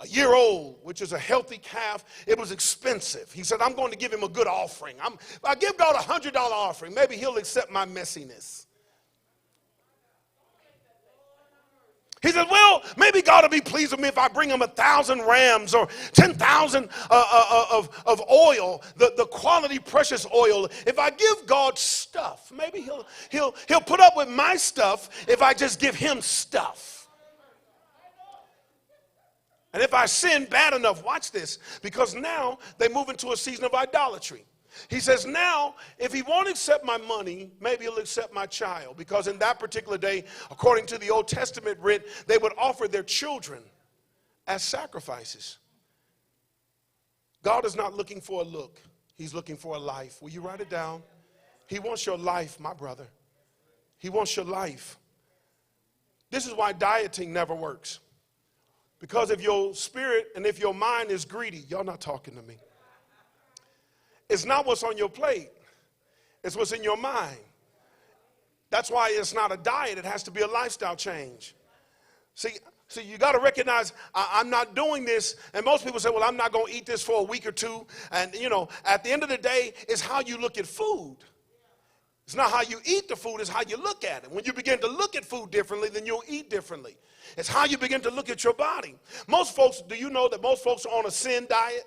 a year old, which is a healthy calf. It was expensive. He said, I'm going to give him a good offering. If I give God $100 offering, maybe he'll accept my messiness. He said, well, maybe God will be pleased with me if I bring him 1,000 rams or 10,000 of oil, the quality precious oil. If I give God stuff, maybe he'll put up with my stuff if I just give him stuff. And if I sin bad enough, watch this, because now they move into a season of idolatry. He says, now, if he won't accept my money, maybe he'll accept my child. Because in that particular day, according to the Old Testament writ, they would offer their children as sacrifices. God is not looking for a look. He's looking for a life. Will you write it down? He wants your life, my brother. He wants your life. This is why dieting never works. Because if your spirit and if your mind is greedy, y'all not talking to me. It's not what's on your plate. It's what's in your mind. That's why it's not a diet. It has to be a lifestyle change. See, you got to recognize I'm not doing this. And most people say, well, I'm not going to eat this for a week or two. And, at the end of the day, it's how you look at food. It's not how you eat the food, it's how you look at it. When you begin to look at food differently, then you'll eat differently. It's how you begin to look at your body. Most folks, do you know that most folks are on a sin diet?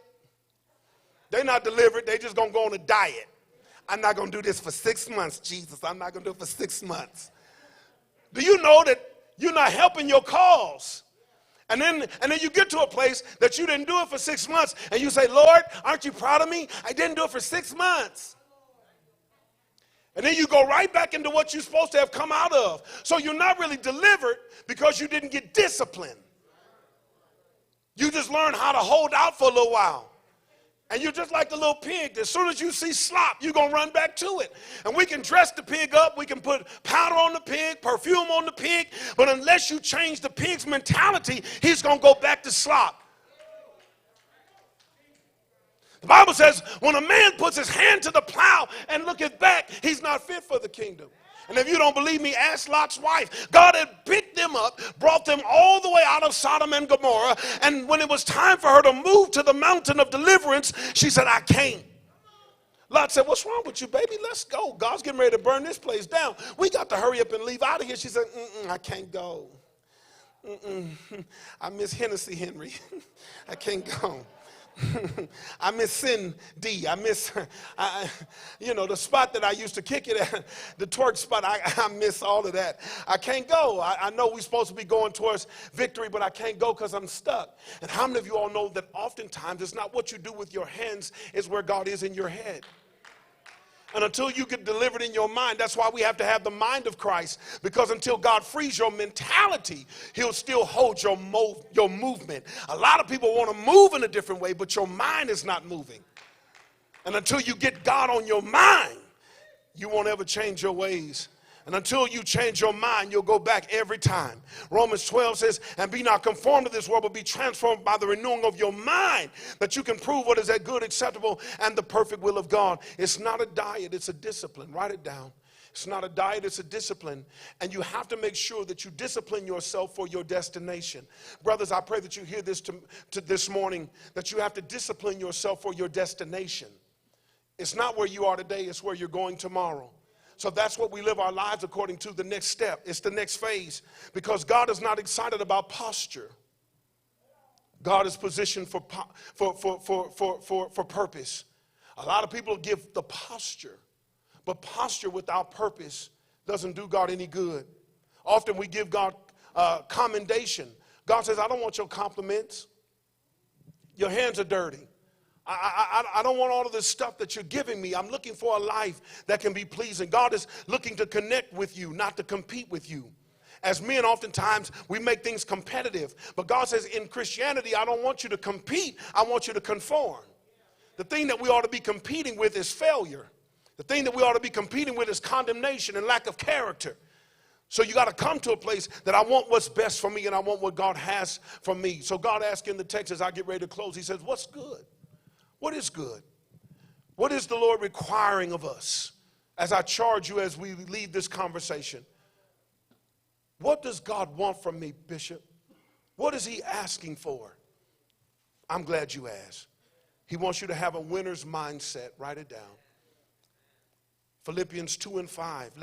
They're not delivered, they just going to go on a diet. I'm not going to do this for 6 months, Jesus. I'm not going to do it for 6 months. Do you know that you're not helping your cause? And then you get to a place that you didn't do it for 6 months, and you say, Lord, aren't you proud of me? I didn't do it for 6 months. And then you go right back into what you're supposed to have come out of. So you're not really delivered because you didn't get disciplined. You just learned how to hold out for a little while. And you're just like the little pig. As soon as you see slop, you're going to run back to it. And we can dress the pig up. We can put powder on the pig, perfume on the pig. But unless you change the pig's mentality, he's going to go back to slop. The Bible says when a man puts his hand to the plow and looketh back, he's not fit for the kingdom. And if you don't believe me, ask Lot's wife. God had picked them up, brought them all the way out of Sodom and Gomorrah. And when it was time for her to move to the mountain of deliverance, she said, I can't. Lot said, what's wrong with you, baby? Let's go. God's getting ready to burn this place down. We got to hurry up and leave out of here. She said, I can't go. I miss Hennessy Henry. I can't go. I miss Cindy. I miss, the spot that I used to kick it at, the twerk spot. I miss all of that. I can't go. I know we're supposed to be going towards victory, but I can't go because I'm stuck. And how many of you all know that oftentimes it's not what you do with your hands, it's where God is in your head. And until you get delivered in your mind, that's why we have to have the mind of Christ. Because until God frees your mentality, he'll still hold your movement. A lot of people want to move in a different way, but your mind is not moving. And until you get God on your mind, you won't ever change your ways. And until you change your mind, you'll go back every time. Romans 12 says, and be not conformed to this world, but be transformed by the renewing of your mind, that you can prove what is that good, acceptable, and the perfect will of God. It's not a diet, it's a discipline. Write it down. It's not a diet, it's a discipline. And you have to make sure that you discipline yourself for your destination. Brothers, I pray that you hear this to this morning, that you have to discipline yourself for your destination. It's not where you are today, it's where you're going tomorrow. So that's what we live our lives according to, the next step. It's the next phase, because God is not excited about posture. God is positioned for purpose. A lot of people give the posture, but posture without purpose doesn't do God any good. Often we give God commendation. God says, I don't want your compliments. Your hands are dirty. I don't want all of this stuff that you're giving me. I'm looking for a life that can be pleasing. God is looking to connect with you, not to compete with you. As men, oftentimes, we make things competitive. But God says in Christianity, I don't want you to compete. I want you to conform. The thing that we ought to be competing with is failure. The thing that we ought to be competing with is condemnation and lack of character. So you got to come to a place that I want what's best for me and I want what God has for me. So God asks in the text as I get ready to close, he says, what's good? What is good? What is the Lord requiring of us? As I charge you as we leave this conversation, what does God want from me, Bishop? What is he asking for? I'm glad you asked. He wants you to have a winner's mindset. Write it down. Philippians 2:5.